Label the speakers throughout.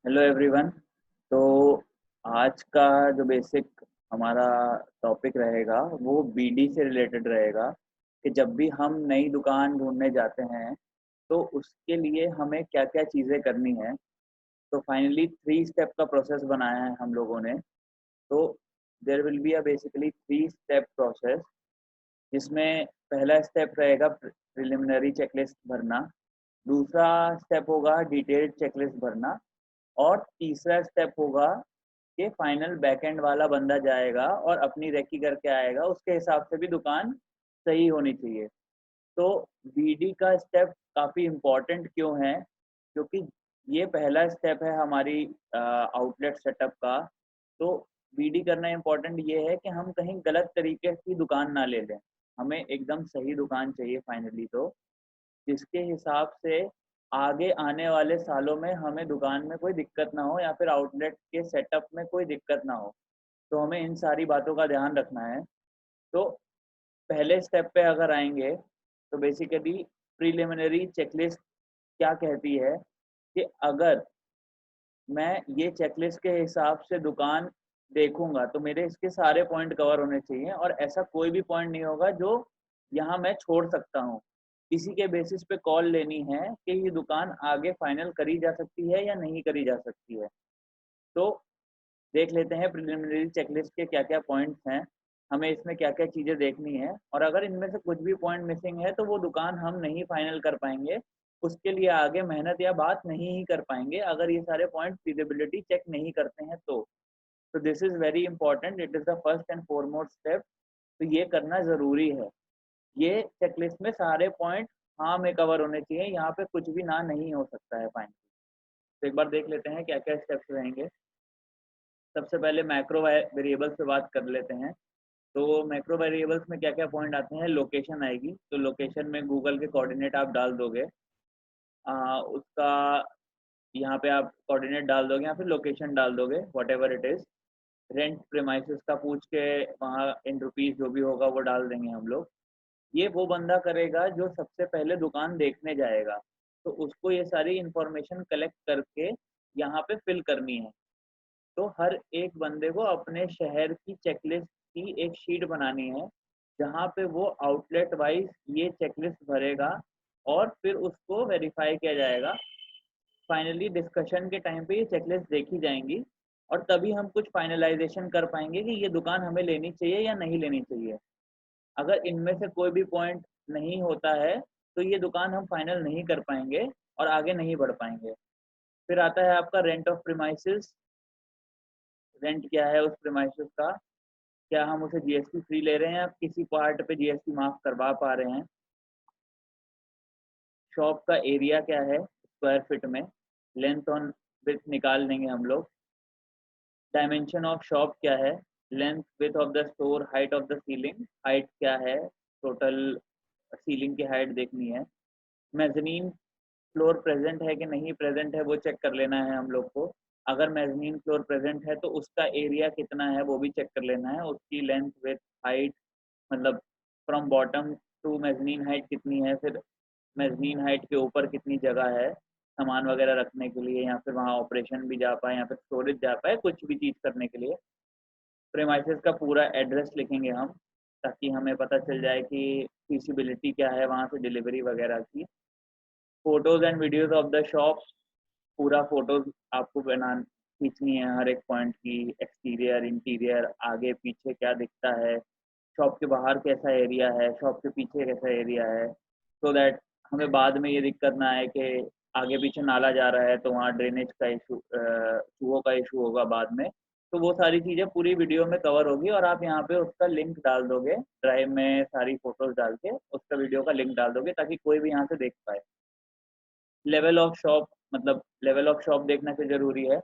Speaker 1: Hello everyone. तो आज का जो बेसिक हमारा टॉपिक रहेगा वो बीडी से रिलेटेड रहेगा कि जब भी हम नई दुकान ढूंढने जाते हैं तो उसके लिए हमें क्या क्या चीज़ें करनी है। तो फाइनली 3 स्टेप का प्रोसेस बनाया है हम लोगों ने। तो there will be a basically 3 step process, जिसमें पहला स्टेप रहेगा प्रिलिमिनरी चेकलिस्ट भरना, दूसरा स्टेप होगा डिटेल्ड चेकलिस्ट भरना, और तीसरा स्टेप होगा कि फाइनल बैकएंड वाला बंदा जाएगा और अपनी रेकी करके आएगा। उसके हिसाब से भी दुकान सही होनी चाहिए। तो बीडी का स्टेप काफ़ी इम्पोर्टेंट क्यों है? क्योंकि ये पहला स्टेप है हमारी आउटलेट सेटअप का। तो बीडी करना इम्पोर्टेंट ये है कि हम कहीं गलत तरीके की दुकान ना ले लें। हमें एकदम सही दुकान चाहिए फाइनली, तो जिसके हिसाब से आगे आने वाले सालों में हमें दुकान में कोई दिक्कत ना हो या फिर आउटलेट के सेटअप में कोई दिक्कत ना हो। तो हमें इन सारी बातों का ध्यान रखना है। तो पहले स्टेप पे अगर आएँगे तो बेसिकली प्रिलिमिनरी चेकलिस्ट क्या कहती है कि अगर मैं ये चेकलिस्ट के हिसाब से दुकान देखूँगा तो मेरे इसके सारे पॉइंट कवर होने चाहिए और ऐसा कोई भी पॉइंट नहीं होगा जो यहाँ मैं छोड़ सकता हूँ। इसी के बेसिस पे कॉल लेनी है कि ये दुकान आगे फाइनल करी जा सकती है या नहीं करी जा सकती है। तो देख लेते हैं प्रिलिमिनरी चेकलिस्ट के क्या-क्या पॉइंट्स हैं, हमें इसमें क्या-क्या चीज़ें देखनी है, और अगर इनमें से कुछ भी पॉइंट मिसिंग है तो वो दुकान हम नहीं फाइनल कर पाएँगे। उसके लिए आगे मेहनत या बात नहीं ही कर पाएँगे अगर ये सारे पॉइंट फीजिबिलिटी चेक नहीं करते हैं तो। तो this is very important, it is the first and foremost step. तो ये करना ज़रूरी है। ये चेकलिस्ट में सारे पॉइंट हाँ में कवर होने चाहिए, यहाँ पे कुछ भी ना नहीं हो सकता है फाइनली। तो एक बार देख लेते हैं क्या-क्या स्टेप्स रहेंगे। सबसे पहले मैक्रो वेरिएबल्स पे बात कर लेते हैं। तो मैक्रो वेरिएबल्स में क्या-क्या पॉइंट आते हैं, लोकेशन आएगी। तो लोकेशन में गूगल के कोऑर्डिनेट आप डाल दोगे। उसका यहाँ पे आप कोऑर्डिनेट डाल दोगे या फिर लोकेशन डाल दोगे, whatever it is. Rent premises का पूछ के वहाँ इन रुपीज़ जो भी होगा वो डाल देंगे हम लोग। ये वो बंदा करेगा जो सबसे पहले दुकान देखने जाएगा। तो उसको ये सारी इन्फॉर्मेशन कलेक्ट करके यहाँ पे फिल करनी है। तो हर एक बंदे को अपने शहर की चेकलिस्ट की एक शीट बनानी है, जहाँ पे वो आउटलेट वाइज़ ये चेकलिस्ट भरेगा और फिर उसको वेरीफ़ाई किया जाएगा। फाइनली डिस्कशन के टाइम पे ये चेकलिस्ट देखी जाएँगी और तभी हम कुछ फाइनलाइज़ेशन कर पाएँगे कि ये दुकान हमें लेनी चाहिए या नहीं लेनी चाहिए। अगर इनमें से कोई भी पॉइंट नहीं होता है, तो ये दुकान हम फाइनल नहीं कर पाएँगे और आगे नहीं बढ़ पाएँगे। फिर आता है आपका रेंट ऑफ प्रीमाइसेस। रेंट क्या है उस प्रीमाइसेस का? क्या हम उसे जीएसटी फ्री ले रहे हैं या किसी पार्ट पे जीएसटी माफ़ करवा पा रहे हैं? शॉप का एरिया क्या है स्क्वायर फीट में? लेंथ और विड्थ निकाल देंगे हम लोग। डायमेंशन ऑफ शॉप क्या है? Length width of the store, height of the ceiling, height क्या है? टोटल सीलिंग की हाइट देखनी है। मेज़नीन फ्लोर प्रेज़ेंट है कि नहीं प्रेज़ेंट है वो चेक कर लेना है हम लोग को। अगर मेज़नीन फ्लोर प्रेज़ेंट है तो उसका एरिया कितना है वो भी चेक कर लेना है। उसकी लेंथ, विड्थ, हाइट, मतलब फ्रॉम बॉटम टू मेज़नीन हाइट कितनी है, फिर मेज़नीन हाइट के ऊपर कितनी जगह है सामान वगैरह रखने के लिए, या फिर वहाँ ऑपरेशन भी जा पाए या फिर स्टोरेज जा पाए, कुछ भी चीज़ करने के लिए। प्रीमाइसेस का पूरा एड्रेस लिखेंगे हम, ताकि हमें पता चल जाए कि फीसिबिलिटी क्या है वहाँ से डिलीवरी वगैरह की। Photos and videos of the shop, पूरा फ़ोटोज़ आपको खींचनी है हर एक पॉइंट की, एक्सटीरियर, इंटीरियर, आगे पीछे क्या दिखता है, शॉप के बाहर कैसा एरिया है, शॉप के पीछे कैसा एरिया है, सो दैट हमें बाद में ये दिक्कत ना आए कि आगे पीछे नाला जा रहा है तो वहाँ ड्रेनेज का इशू, चूहों का इशू होगा बाद में। तो वो सारी चीज़ें पूरी वीडियो में कवर होगी और आप यहाँ पे उसका लिंक डाल दोगे, ड्राइव में सारी फ़ोटोज़ डाल के उसका वीडियो का लिंक डाल दोगे ताकि कोई भी यहाँ से देख पाए। लेवल ऑफ शॉप, मतलब लेवल ऑफ शॉप देखना क्यों ज़रूरी है?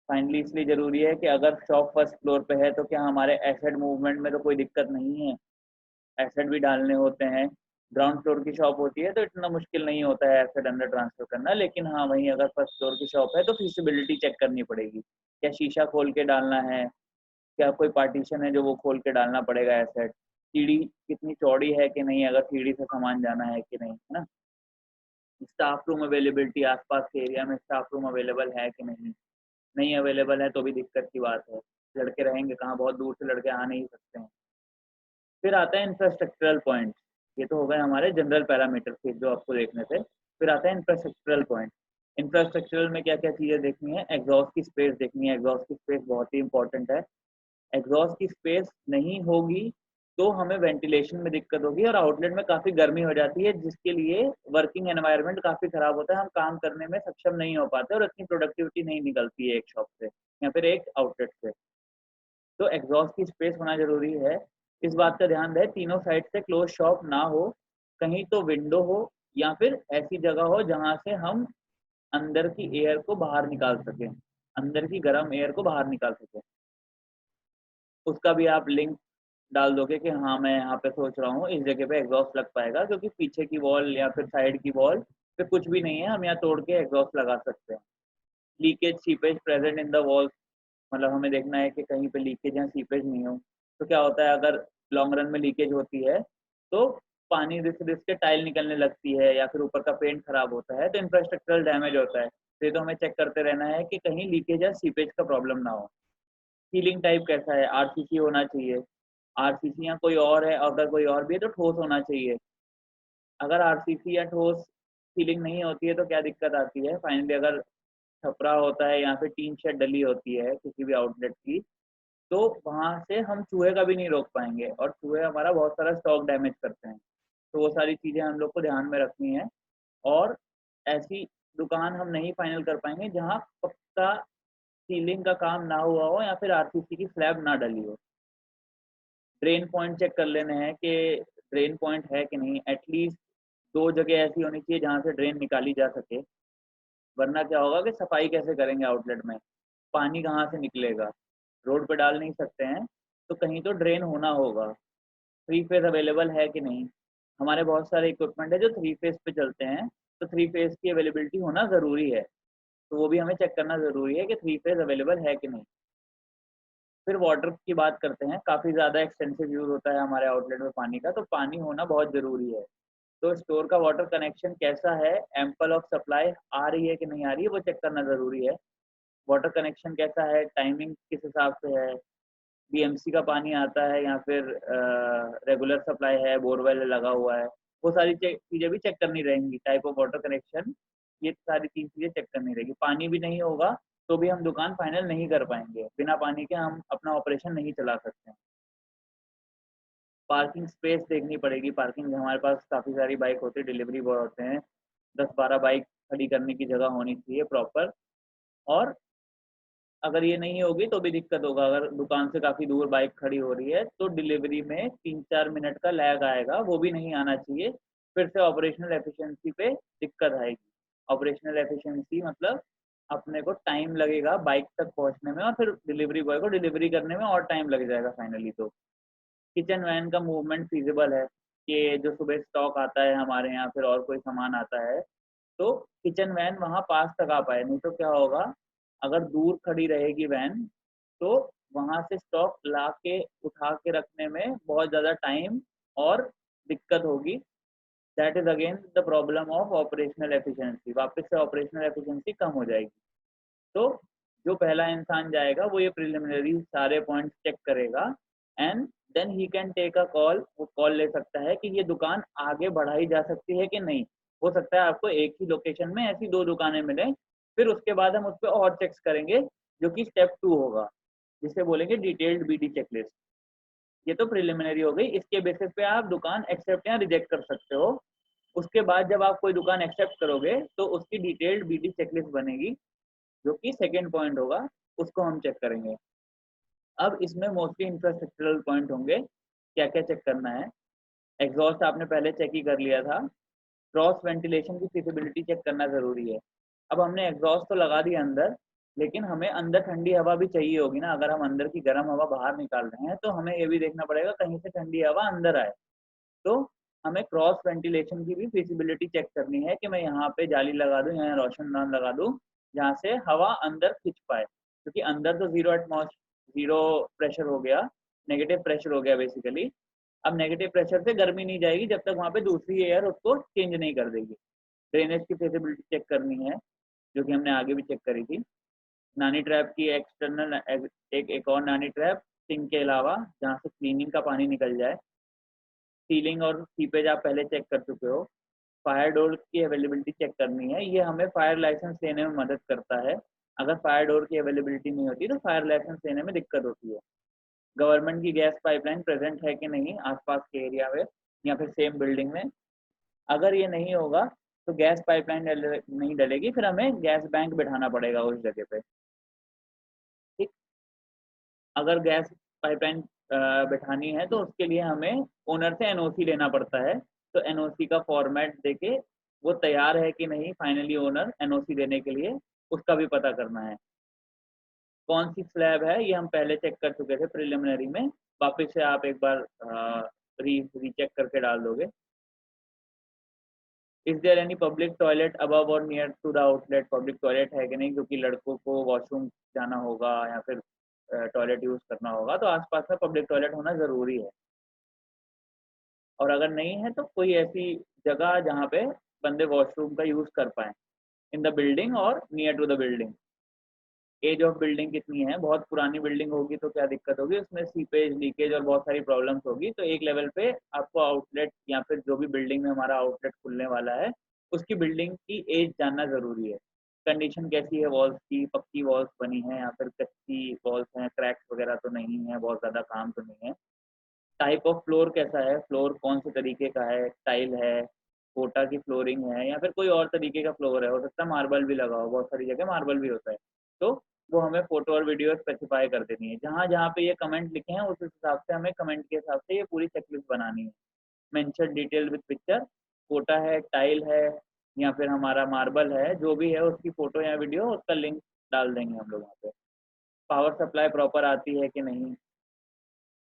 Speaker 1: फाइनली इसलिए ज़रूरी है कि अगर शॉप फर्स्ट फ्लोर पे है तो क्या हमारे एसेट मूवमेंट में तो कोई दिक्कत नहीं है? एसेट भी डालने होते हैं। ग्राउंड फ्लोर की शॉप होती है तो इतना मुश्किल नहीं होता है एसेट अंदर ट्रांसफ़र करना, लेकिन हाँ, वहीं अगर फर्स्ट फ्लोर की शॉप है तो फीसिबिलिटी चेक करनी पड़ेगी। क्या शीशा खोल के डालना है? क्या कोई पार्टीशन है जो वो खोल के डालना पड़ेगा एसेट? सीढ़ी कितनी चौड़ी है कि नहीं, अगर सीढ़ी से सामान जाना है कि नहीं, है ना? स्टाफ रूम अवेलेबिलिटी, आस-पास के एरिया में स्टाफ रूम अवेलेबल है कि नहीं? नहीं अवेलेबल है तो भी दिक्कत की बात है। लड़के रहेंगे कहाँ, बहुत दूर से लड़के आ नहीं सकते हैं। फिर आता है इंफ्रास्ट्रक्चरल पॉइंट। ये तो हो गए हमारे जनरल पैरामीटर थे जो आपको देखने थे। फिर आता है इंफ्रास्ट्रक्चरल पॉइंट। इंफ्रास्ट्रक्चरल में क्या क्या चीज़ें देखनी है, एग्जॉस्ट की स्पेस देखनी है। एग्जॉस्ट की स्पेस बहुत ही इंपॉर्टेंट है। एग्जॉस्ट की स्पेस नहीं होगी तो हमें वेंटिलेशन में दिक्कत होगी और आउटलेट में काफ़ी गर्मी हो जाती है, जिसके लिए वर्किंग एनवायरनमेंट काफ़ी ख़राब होता है। हम काम करने में सक्षम नहीं हो पाते और इतनी प्रोडक्टिविटी नहीं निकलती है एक शॉप से या फिर एक आउटलेट से। तो एग्जॉस्ट की स्पेस होना ज़रूरी है। इस बात का ध्यान रहे तीनों साइड से क्लोज शॉप ना हो, कहीं तो विंडो हो या फिर ऐसी जगह हो जहाँ से हम अंदर की एयर को बाहर निकाल सकें, अंदर की गर्म एयर को बाहर निकाल सकें। उसका भी आप लिंक डाल दोगे कि हाँ, मैं यहाँ पे सोच रहा हूँ इस जगह पे एग्जॉस्ट लग पाएगा, क्योंकि पीछे की वॉल या फिर साइड की वॉल पे कुछ भी नहीं है, हम यहाँ तोड़ के एग्जॉस्ट लगा सकते हैं। Leakage seepage present in the walls, मतलब हमें देखना है कि कहीं पे लीकेज या सीपेज नहीं हो। तो क्या होता है अगर लॉन्ग रन में लीकेज होती है तो पानी रिस रिस के टाइल निकलने लगती है या फिर ऊपर का पेंट खराब होता है तो इंफ्रास्ट्रक्चरल डैमेज होता है। तो ये तो हमें चेक करते रहना है कि कहीं लीकेज या सीपेज का प्रॉब्लम ना हो। सीलिंग टाइप कैसा है, आरसीसी होना चाहिए। आरसीसी या कोई और है, अगर कोई और भी है तो ठोस होना चाहिए। अगर आरसीसी या ठोस सीलिंग नहीं होती है तो क्या दिक्कत आती है, फाइनली अगर छपरा होता है या फिर टीन शेड डली होती है किसी भी आउटलेट की, तो वहाँ से हम चूहे का भी नहीं रोक पाएंगे और चूहे हमारा बहुत सारा स्टॉक डैमेज करते हैं। तो वो सारी चीज़ें हम लोग को ध्यान में रखनी है। और ऐसी दुकान हम नहीं फाइनल कर पाएंगे जहाँ पक्का सीलिंग का काम ना हुआ हो या फिर आरसीसी की स्लैब ना डली हो। ड्रेन पॉइंट चेक कर लेने हैं कि ड्रेन पॉइंट है कि नहीं। एटलीस्ट 2 जगह ऐसी होनी चाहिए जहाँ से ड्रेन निकाली जा सके, वरना क्या होगा कि सफाई कैसे करेंगे आउटलेट में, पानी कहाँ से निकलेगा, रोड पे डाल नहीं सकते हैं, तो कहीं तो ड्रेन होना होगा। 3 फेज़ अवेलेबल है कि नहीं, हमारे बहुत सारे इक्विपमेंट है जो 3 फेज़ पे चलते हैं, तो 3 फेज़ की अवेलेबिलिटी होना ज़रूरी है। तो वो भी हमें चेक करना ज़रूरी है कि 3 फेज़ अवेलेबल है कि नहीं। फिर वाटर की बात करते हैं, काफ़ी ज़्यादा एक्सटेंसिव यूज़ होता है हमारे आउटलेट में पानी का, तो पानी होना बहुत ज़रूरी है। तो स्टोर का वाटर कनेक्शन कैसा है, एम्पल ऑफ सप्लाई आ रही है कि नहीं आ रही है, वो चेक करना ज़रूरी है। वाटर कनेक्शन कैसा है, टाइमिंग किस हिसाब से है, बीएमसी का पानी आता है या फिर रेगुलर सप्लाई है, बोरवेल लगा हुआ है, वो सारी चीज़ें भी चेक करनी रहेंगी। टाइप ऑफ वाटर कनेक्शन, ये सारी 3 चीज़ें चेक करनी रहेगी। पानी भी नहीं होगा तो भी हम दुकान फाइनल नहीं कर पाएंगे, बिना पानी के हम अपना ऑपरेशन नहीं चला सकते हैं। पार्किंग स्पेस देखनी पड़ेगी। पार्किंग हमारे पास काफ़ी सारी बाइक होती है, डिलीवरी बॉय होते हैं, 10-12 बाइक खड़ी करने की जगह होनी चाहिए प्रॉपर। और अगर ये नहीं होगी तो भी दिक्कत होगा। अगर दुकान से काफ़ी दूर बाइक खड़ी हो रही है तो डिलीवरी में 3-4 मिनट का लैग आएगा, वो भी नहीं आना चाहिए। फिर से ऑपरेशनल एफिशिएंसी पे दिक्कत आएगी। ऑपरेशनल एफिशिएंसी मतलब अपने को टाइम लगेगा बाइक तक पहुँचने में और फिर डिलीवरी बॉय को डिलीवरी करने में और टाइम लग जाएगा फाइनली। तो किचन वैन का मूवमेंट फ़ीज़िबल है कि जो सुबह स्टॉक आता है हमारे यहाँ, फिर और कोई सामान आता है, तो किचन वैन वहाँ पास तक आ पाए। नहीं तो क्या होगा, अगर दूर खड़ी रहेगी वैन, तो वहाँ से स्टॉक लाके उठा के रखने में बहुत ज़्यादा टाइम और दिक्कत होगी। That is again the problem of operational efficiency, वापस से ऑपरेशनल एफिशिएंसी कम हो जाएगी। तो जो पहला इंसान जाएगा वो ये प्रिलिमिनरी सारे पॉइंट्स चेक करेगा and then he can take a call. वो कॉल ले सकता है कि ये दुकान आगे बढ़ाई जा सकती है कि नहीं। हो सकता है आपको एक ही लोकेशन में ऐसी 2 दुकानें मिलें, फिर उसके बाद हम उस पे और चेक्स करेंगे जो कि स्टेप 2 होगा, जिसे बोलेंगे डिटेल्ड बीडी चेकलिस्ट। ये तो प्रिलिमिनरी हो गई, इसके बेसिस पे आप दुकान एक्सेप्ट या रिजेक्ट कर सकते हो। उसके बाद जब आप कोई दुकान एक्सेप्ट करोगे तो उसकी डिटेल्ड बीडी चेकलिस्ट बनेगी, जो कि सेकंड पॉइंट होगा, उसको हम चेक करेंगे। अब इसमें मोस्टली इंफ्रास्ट्रक्चरल पॉइंट होंगे, क्या-क्या चेक करना है। एग्ज़ॉस्ट आपने पहले चेक ही कर लिया था। क्रॉस वेंटिलेशन की फिजिबिलिटी चेक करना ज़रूरी है। अब हमने एग्ज़ॉस्ट तो लगा दिया अंदर, लेकिन हमें अंदर ठंडी हवा भी चाहिए होगी ना। अगर हम अंदर की गर्म हवा बाहर निकाल रहे हैं, तो हमें ये भी देखना पड़ेगा कहीं से ठंडी हवा अंदर आए। तो हमें क्रॉस वेंटिलेशन की भी फिजिबिलिटी चेक करनी है कि मैं यहाँ पे जाली लगा दूँ, यहाँ रोशनदान लगा दूँ, जहाँ से हवा अंदर खिंच पाए। क्योंकि अंदर तो ज़ीरो प्रेशर हो गया, नेगेटिव प्रेशर हो गया बेसिकली। अब नेगेटिव प्रेशर से गर्मी नहीं जाएगी जब तक वहाँ पे दूसरी एयर उसको चेंज नहीं कर देगी। ड्रेनेज की फिजिबिलिटी चेक करनी है, जो कि हमने आगे भी चेक करी थी। नानी ट्रैप की एक्सटर्नल एक और नानी ट्रैप सिंक के अलावा, जहाँ से क्लीनिंग का पानी निकल जाए। सीलिंग और सीपेज आप पहले चेक कर चुके हो। फायर डोर की अवेलेबिलिटी चेक करनी है, ये हमें फायर लाइसेंस लेने में मदद करता है। अगर फायर डोर की अवेलेबिलिटी नहीं होती तो फायर लाइसेंस लेने में दिक्कत होती है। गवर्नमेंट की गैस पाइपलाइन प्रेजेंट है कि नहीं आसपास के एरिया में या फिर सेम बिल्डिंग में। अगर ये नहीं होगा तो गैस पाइपलाइन नहीं डलेगी, फिर हमें गैस बैंक बिठाना पड़ेगा उस जगह पे। ठीक। अगर गैस पाइपलाइन बिठानी है तो उसके लिए हमें ओनर से एनओसी लेना पड़ता है। तो एनओसी का फॉर्मेट देके वो तैयार है कि नहीं फाइनली ओनर एनओसी देने के लिए, उसका भी पता करना है। कौन सी स्लैब है ये हम पहले चेक कर चुके थे प्रिलिमिनरी में, वापस से आप एक बार रीचेक करके डाल दोगे। Is there any public toilet above और near to the outlet, public toilet है कि नहीं, क्योंकि लड़कों को वॉशरूम जाना होगा या फिर टॉयलेट यूज करना होगा तो आसपास में पब्लिक टॉयलेट होना जरूरी है। और अगर नहीं है तो कोई ऐसी जगह जहाँ पे बंदे वॉशरूम का यूज कर पाए, इन द बिल्डिंग और near to the building. Age of building कितनी है, बहुत पुरानी बिल्डिंग होगी तो क्या दिक्कत होगी, उसमें सीपेज लीकेज और बहुत सारी प्रॉब्लम्स होगी। तो एक लेवल पे आपको आउटलेट या फिर जो भी बिल्डिंग में हमारा आउटलेट खुलने वाला है उसकी बिल्डिंग की एज जानना जरूरी है। कंडीशन कैसी है वॉल्स की, पक्की वॉल्स बनी है या फिर कच्ची वॉल्स हैं, क्रैक्स वगैरह तो नहीं है, बहुत ज़्यादा काम तो नहीं है। टाइप ऑफ फ्लोर कैसा है, फ्लोर कौन से तरीके का है, टाइल है, कोटा की फ्लोरिंग है या फिर कोई और तरीके का फ्लोर है, हो सकता है मार्बल भी लगा हो, बहुत सारी जगह मार्बल भी होता है। तो वो हमें फोटो और वीडियो स्पेसिफाई कर देनी है। जहाँ जहाँ पे ये कमेंट लिखे हैं उस हिसाब से हमें कमेंट के हिसाब से ये पूरी चेकलिस्ट बनानी है। Mention detail with picture, Kota है, टाइल है या फिर हमारा मार्बल है, जो भी है उसकी फोटो या वीडियो, उसका लिंक डाल देंगे हम लोग वहाँ पे। पावर सप्लाई प्रॉपर आती है कि नहीं,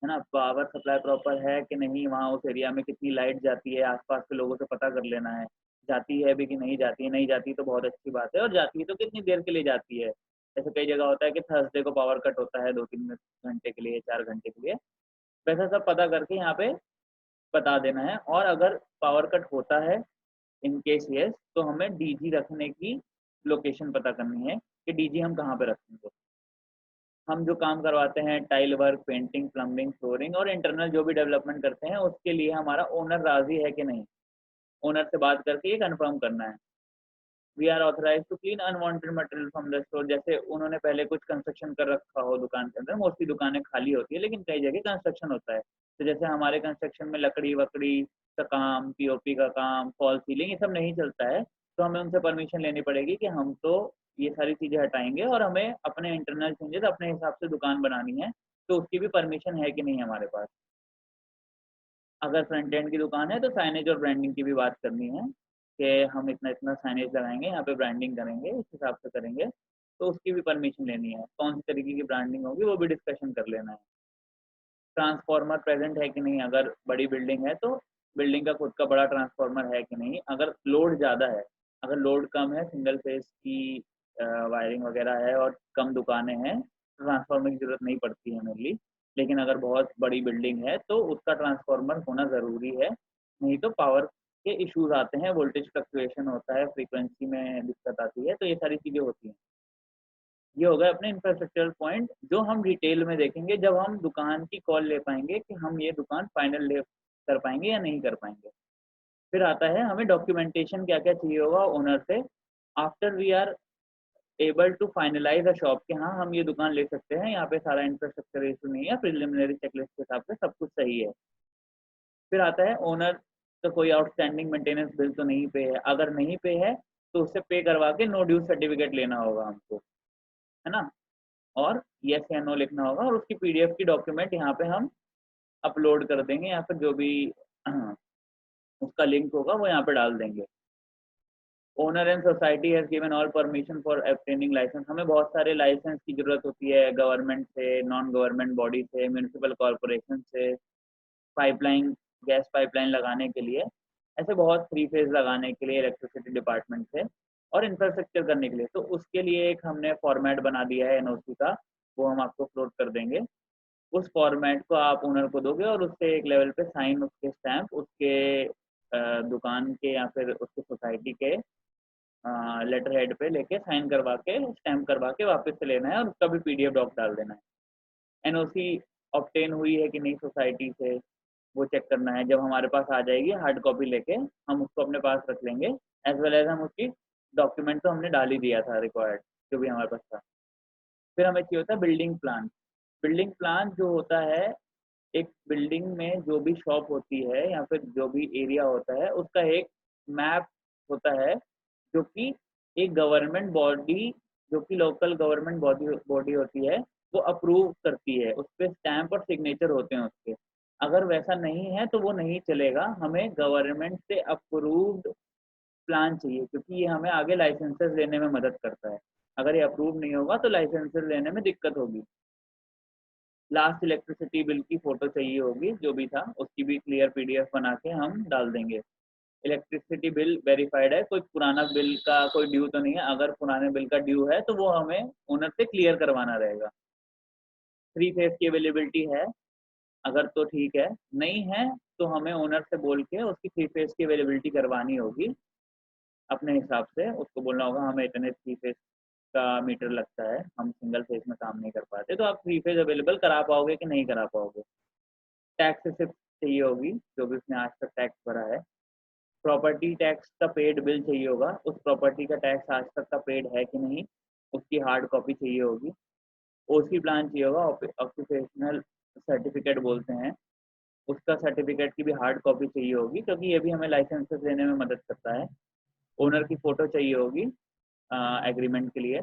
Speaker 1: है ना, पावर सप्लाई प्रॉपर है कि नहीं, वहाँ उस एरिया में कितनी लाइट जाती है, आसपास के लोगों से पता कर लेना है। जाती है भी कि नहीं जाती है, नहीं जाती तो बहुत अच्छी बात है, और जाती है तो कितनी देर के लिए जाती है। ऐसे कई जगह होता है कि थर्सडे को पावर कट होता है 2-3 घंटे के लिए, 4 घंटे के लिए। वैसा सब पता करके यहाँ पे बता देना है। और अगर पावर कट होता है इन केस येस, तो हमें डीजी रखने की लोकेशन पता करनी है कि डीजी हम कहाँ पे रखेंगे। हम जो काम करवाते हैं tile work, painting, plumbing, flooring और इंटरनल जो भी डेवलपमेंट करते हैं उसके लिए हमारा ओनर राजी है कि नहीं, ओनर से बात करके ये कंफर्म करना है। We are authorize to clean unwanted material from the store, जैसे उन्होंने पहले कुछ कंस्ट्रक्शन कर रखा हो दुकान के अंदर, मोस्टली दुकानें खाली होती है लेकिन कई जगह कंस्ट्रक्शन होता है। तो जैसे हमारे कंस्ट्रक्शन में लकड़ी वकड़ी का काम, पीओपी का काम, फॉल सीलिंग, ये सब नहीं चलता है। तो हमें उनसे परमिशन लेनी पड़ेगी कि हम तो ये सारी चीज़ें हटाएंगे और हमें अपने इंटरनल चेंजेस अपने हिसाब से दुकान बनानी है। तो उसकी भी परमिशन है कि नहीं हमारे पास। अगर फ्रंट एंड की दुकान है तो साइनेज और ब्रांडिंग की भी बात करनी है कि हम इतना इतना साइनेज लगाएंगे, यहाँ पे ब्रांडिंग करेंगे, इस हिसाब से करेंगे। तो उसकी भी परमिशन लेनी है, कौन सी तरीके की ब्रांडिंग होगी वो भी डिस्कशन कर लेना है। ट्रांसफार्मर प्रेजेंट है कि नहीं, अगर बड़ी बिल्डिंग है तो बिल्डिंग का खुद का बड़ा ट्रांसफार्मर है कि नहीं। अगर लोड ज़्यादा है, अगर लोड कम है, सिंगल फेज की वायरिंग वगैरह है और कम दुकानें हैं, तो ट्रांसफार्मर की ज़रूरत नहीं पड़ती है मेनली। लेकिन अगर बहुत बड़ी बिल्डिंग है तो उसका ट्रांसफार्मर होना ज़रूरी है, नहीं तो पावर के इश्यूज आते हैं, वोल्टेज फ्लक्चुएशन होता है, फ्रीक्वेंसी में दिक्कत आती है, तो ये सारी चीज़ें होती हैं। ये हो गए अपने इंफ्रास्ट्रक्चरल पॉइंट जो हम डिटेल में देखेंगे जब हम दुकान की कॉल ले पाएंगे कि हम ये दुकान फाइनल ले कर पाएंगे या नहीं कर पाएंगे। फिर आता है हमें डॉक्यूमेंटेशन क्या क्या चाहिए होगा ओनर से, after we are able to finalize a shop कि हाँ हम ये दुकान ले सकते हैं, यहाँ पे सारा इंफ्रास्ट्रक्चर इशू नहीं है, प्रिलिमिनरी चेकलिस्ट के हिसाब से सब कुछ सही है। फिर आता है ओनर तो कोई आउटस्टैंडिंग मेंटेनेंस बिल तो नहीं पे है, अगर नहीं पे है तो उससे पे करवा के नो ड्यू सर्टिफिकेट लेना होगा हमको, है ना, और यस या नो लिखना होगा, और उसकी पीडीएफ की डॉक्यूमेंट यहाँ पे हम अपलोड कर देंगे या फिर जो भी उसका लिंक होगा वो यहाँ पे डाल देंगे। Owner and society has given all permission for obtaining license, हमें बहुत सारे लाइसेंस की जरूरत होती है, गवर्नमेंट से, नॉन गवर्नमेंट बॉडी से, म्यूनिसिपल कॉरपोरेशन से, पाइपलाइन, गैस पाइपलाइन लगाने के लिए, ऐसे बहुत 3 फेज लगाने के लिए इलेक्ट्रिसिटी डिपार्टमेंट से, और इंफ्रास्ट्रक्चर करने के लिए। तो उसके लिए एक हमने फॉर्मेट बना दिया है एनओसी का, वो हम आपको अपलोड कर देंगे। उस फॉर्मेट को आप ओनर को दोगे और उससे एक लेवल पे साइन, उसके स्टैंप, उसके दुकान के या फिर उसके सोसाइटी के लेटर हेड पे लेके साइन करवा के स्टैम्प करवा के वापस से लेना है और उसका भी पीडीएफ डॉक डाल देना है। एनओसी ऑब्टेन हुई है कि नहीं सोसाइटी से, वो चेक करना है। जब हमारे पास आ जाएगी हार्ड कॉपी लेके, हम उसको अपने पास रख लेंगे। एज वेल एज हम उसकी डॉक्यूमेंट तो हमने डाल ही दिया था रिक्वायर्ड, जो भी हमारे पास था। फिर हमें चाहिए होता है बिल्डिंग प्लान। बिल्डिंग प्लान जो होता है, एक बिल्डिंग में जो भी शॉप होती है या फिर जो भी एरिया होता है, उसका एक मैप होता है, जो कि एक गवर्नमेंट बॉडी, जो कि लोकल गवर्नमेंट बॉडी होती है, वो अप्रूव करती है। उस पर स्टैंप और सिग्नेचर होते हैं उसके। अगर वैसा नहीं है तो वो नहीं चलेगा। हमें गवर्नमेंट से अप्रूव्ड प्लान चाहिए, क्योंकि ये हमें आगे लाइसेंसेस लेने में मदद करता है। अगर ये अप्रूव नहीं होगा तो लाइसेंसेस लेने में दिक्कत होगी। लास्ट इलेक्ट्रिसिटी बिल की फ़ोटो चाहिए होगी, जो भी था उसकी भी क्लियर पीडीएफ बना के हम डाल देंगे। इलेक्ट्रिसिटी बिल वेरीफाइड है, कोई पुराना बिल का कोई ड्यू तो नहीं है। अगर पुराने बिल का ड्यू है तो वो हमें ओनर से क्लियर करवाना रहेगा। 3 फेज़ की अवेलेबिलिटी है, अगर तो ठीक है, नहीं है तो हमें ओनर से बोल के उसकी 3 फेज़ की अवेलेबिलिटी करवानी होगी। अपने हिसाब से उसको बोलना होगा हमें इतने 3 फेज़ का मीटर लगता है, हम सिंगल फेज़ में काम नहीं कर पाते, तो आप 3 फेज़ अवेलेबल करा पाओगे कि नहीं करा पाओगे। टैक्स रिसिप्ट चाहिए होगी, जो भी उसने आज तक टैक्स भरा है। प्रॉपर्टी टैक्स का पेड बिल चाहिए होगा, उस प्रॉपर्टी का टैक्स आज तक का पेड है कि नहीं, उसकी हार्ड कॉपी चाहिए होगी। ओसी प्लान चाहिए होगा, ऑक्यूपेशनल सर्टिफिकेट बोलते हैं, उसका सर्टिफिकेट की भी हार्ड कॉपी चाहिए होगी, क्योंकि ये भी हमें लाइसेंसेस लेने में मदद करता है। ओनर की फ़ोटो चाहिए होगी एग्रीमेंट के लिए।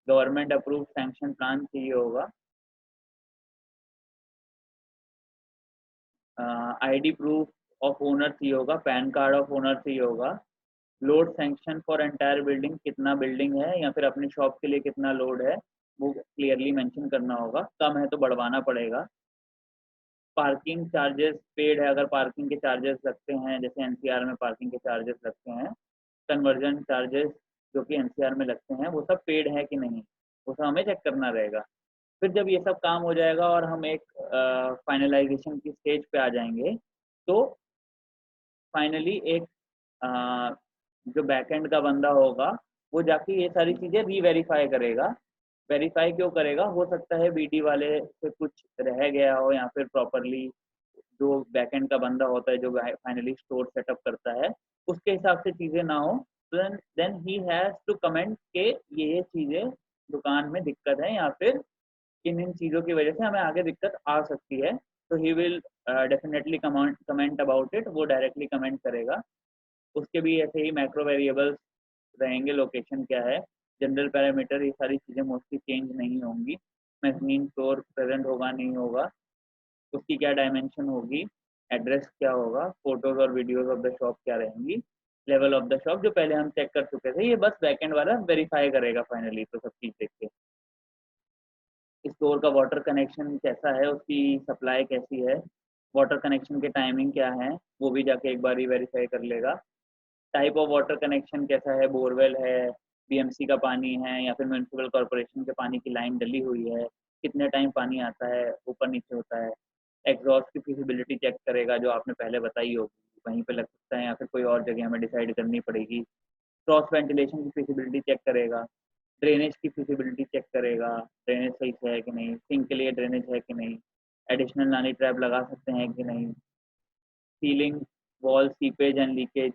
Speaker 1: गवर्नमेंट अप्रूव्ड सैंक्शन प्लान चाहिए होगा। आईडी प्रूफ ऑफ ओनर चाहिए होगा, पैन कार्ड ऑफ ओनर चाहिए होगा। Load sanction for entire building, कितना बिल्डिंग है या फिर अपनी शॉप के लिए कितना लोड है, वो क्लियरली मेंशन करना होगा। कम है तो बढ़वाना पड़ेगा। पार्किंग चार्जेस पेड है, अगर पार्किंग के चार्जेस लगते हैं, जैसे एनसीआर में पार्किंग के चार्जेस लगते हैं, कन्वर्जन चार्जेस जो कि एनसीआर में लगते हैं, वो सब पेड है कि नहीं, वो सब हमें चेक करना रहेगा। फिर जब ये सब काम हो जाएगा और हम एक फाइनलाइजेशन की स्टेज पे आ जाएंगे, तो फाइनली एक अ, जो बैकएंड का बंदा होगा, वो जाके ये सारी चीज़ें री-वेरीफाई करेगा। वेरीफाई क्यों करेगा? हो सकता है बीडी वाले से कुछ रह गया हो, या फिर प्रॉपरली जो बैकएंड का बंदा होता है, जो फाइनली स्टोर सेटअप करता है, उसके हिसाब से चीज़ें ना हो। Then he has to comment के ये चीज़ें दुकान में दिक्कत है, या फिर इन चीज़ों की वजह से हमें आगे दिक्कत आ सकती है। तो he will definitely comment about it, वो डायरेक्टली कमेंट करेगा। उसके भी ऐसे ही मैक्रो वेरिएबल्स रहेंगे, लोकेशन क्या है, जनरल पैरामीटर, ये सारी चीज़ें मोस्टली चेंज नहीं होंगी। मेज़नीन फ्लोर प्रेजेंट होगा नहीं होगा, उसकी क्या डायमेंशन होगी, एड्रेस क्या होगा, फोटोज और वीडियोज ऑफ द शॉप क्या रहेंगी, लेवल ऑफ द शॉप जो पहले हम चेक कर चुके थे, ये बस बैकएंड वाला वेरीफाई करेगा फाइनली, तो सब चीज़ देख के। स्टोर का वाटर कनेक्शन कैसा है, उसकी सप्लाई कैसी है, वाटर कनेक्शन के टाइमिंग क्या है, वो भी जाके एक बार ही वेरीफाई कर लेगा। टाइप ऑफ वाटर कनेक्शन कैसा है, बोरवेल है, बीएमसी का पानी है, या फिर म्यूनसिपल कॉर्पोरेशन के पानी की लाइन डली हुई है, कितने टाइम पानी आता है, ऊपर नीचे होता है। एग्जॉस्ट की फिजिबिलिटी चेक करेगा, जो आपने पहले बताई होगी, वहीं पे लग सकता है या फिर कोई और जगह हमें डिसाइड करनी पड़ेगी। क्रॉस वेंटिलेशन की फिजिबिलिटी चेक करेगा। ड्रेनेज की फिजिबिलिटी चेक करेगा, ड्रेनेज सही से है कि नहीं, सिंक के लिए ड्रेनेज है कि नहीं, एडिशनल नाली ट्रैप लगा सकते हैं कि नहीं, ceiling wall seepage and leakage,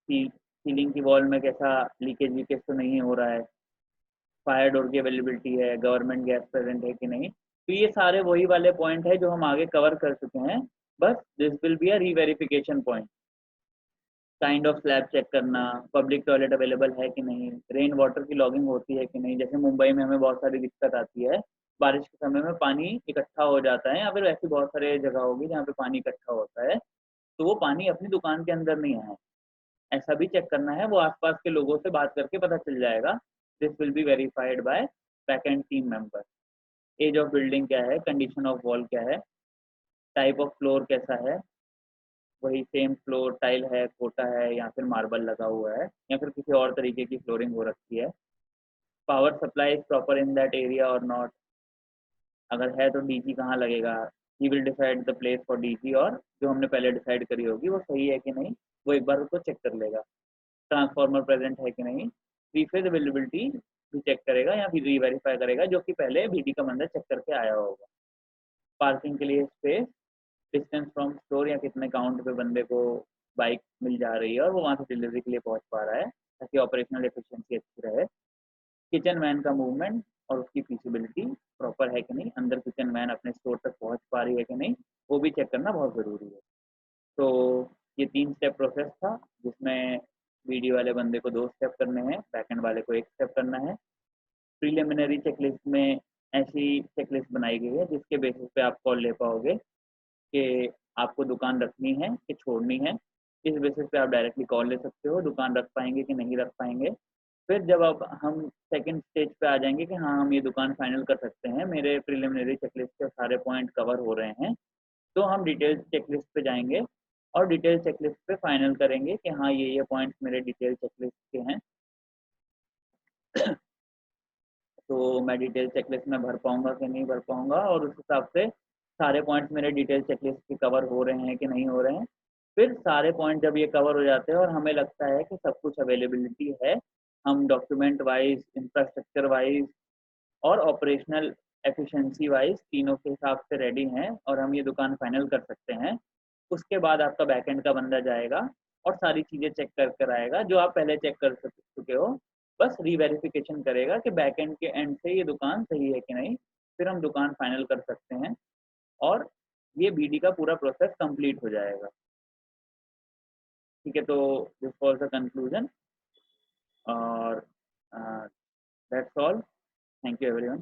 Speaker 1: ceiling की वॉल में कैसा लीकेज वीकेज तो नहीं हो रहा है, फायर डोर की अवेलेबिलिटी है, गवर्नमेंट गैस प्रेजेंट है कि नहीं। तो ये सारे वही वाले पॉइंट है जो हम आगे कवर कर चुके हैं, बस this will be a reverification point. Kind of slab check करना, पब्लिक टॉयलेट अवेलेबल है कि नहीं, रेन वाटर की लॉगिंग होती है कि नहीं। जैसे मुंबई में हमें बहुत सारी दिक्कत आती है, बारिश के समय में पानी इकट्ठा हो जाता है, या फिर ऐसी बहुत सारे जगह होगी जहाँ पे पानी इकट्ठा होता है, तो वो पानी अपनी दुकान के अंदर नहीं आए, ऐसा भी चेक करना है। वो आसपास के लोगों से बात करके पता चल जाएगा। This will be verified by back end team member. Age of building क्या है, कंडीशन ऑफ वॉल क्या है, टाइप ऑफ फ्लोर कैसा है, वही सेम फ्लोर टाइल है, कोटा है, या फिर मार्बल लगा हुआ है, या फिर किसी और तरीके की फ्लोरिंग हो रखी है। Power supply is proper in that area और नॉट, अगर है तो डीजी कहाँ लगेगा। He will decide the place for DG, और जो हमने पहले डिसाइड करी होगी वो सही है कि नहीं, वो एक बार उसको चेक कर लेगा। ट्रांसफार्मर प्रेजेंट है कि नहीं, 3 फेज अवेलेबिलिटी भी चेक करेगा या फिर रीवेरीफाई करेगा, जो कि पहले बीडी का बंदा चेक करके आया होगा। पार्किंग के लिए स्पेस, डिस्टेंस फ्रॉम स्टोर या कितने काउंट पे बंदे को बाइक मिल जा रही है और वो वहाँ से डिलीवरी के लिए पहुँच पा रहा है, ताकि ऑपरेशनल एफिशिएंसी अच्छी रहे। किचन वैन का मूवमेंट और उसकी फीसिबिलिटी प्रॉपर है कि नहीं, अंदर किचन वैन अपने स्टोर तक पहुँच पा रही है कि नहीं, वो भी चेक करना बहुत ज़रूरी है। तो ये 3 स्टेप प्रोसेस था, जिसमें बीडी वाले बंदे को 2 स्टेप करने हैं, बैकएंड वाले को 1 स्टेप करना है। प्रीलिमिनरी चेकलिस्ट में ऐसी चेकलिस्ट बनाई गई है जिसके बेसिस पे आप कॉल ले पाओगे कि आपको दुकान रखनी है कि छोड़नी है। इस बेसिस पे आप डायरेक्टली कॉल ले सकते हो, दुकान रख पाएंगे कि नहीं रख पाएंगे। फिर जब अब हम सेकंड स्टेज पे आ जाएंगे कि हाँ, हम ये दुकान फाइनल कर सकते हैं, मेरे प्रीलिमिनरी चेकलिस्ट के सारे पॉइंट कवर हो रहे हैं, तो हम डिटेल चेकलिस्ट पे जाएंगे और डिटेल चेकलिस्ट पे फाइनल करेंगे कि हाँ, ये पॉइंट्स मेरे डिटेल चेकलिस्ट के हैं। तो मैं डिटेल चेकलिस्ट में भर पाऊंगा कि नहीं भर पाऊंगा, और उस हिसाब से सारे पॉइंट्स मेरे डिटेल चेकलिस्ट के कवर हो रहे हैं कि नहीं हो रहे हैं। फिर सारे पॉइंट जब ये कवर हो जाते हैं और हमें लगता है कि सब कुछ अवेलेबिलिटी है, हम डॉक्यूमेंट वाइज, इंफ्रास्ट्रक्चर वाइज और ऑपरेशनल एफिशिएंसी वाइज तीनों के हिसाब से रेडी हैं और हम ये दुकान फाइनल कर सकते हैं। उसके बाद आपका बैकएंड का बंदा जाएगा और सारी चीज़ें चेक कर कर आएगा जो आप पहले चेक कर चुके हो। बस रीवेरिफिकेशन करेगा कि बैकएंड के एंड से ये दुकान सही है कि नहीं, फिर हम दुकान फाइनल कर सकते हैं और ये बीडी का पूरा प्रोसेस कंप्लीट हो जाएगा। ठीक है, तो दिस वाज द कंक्लूजन और that's all. Thank you everyone.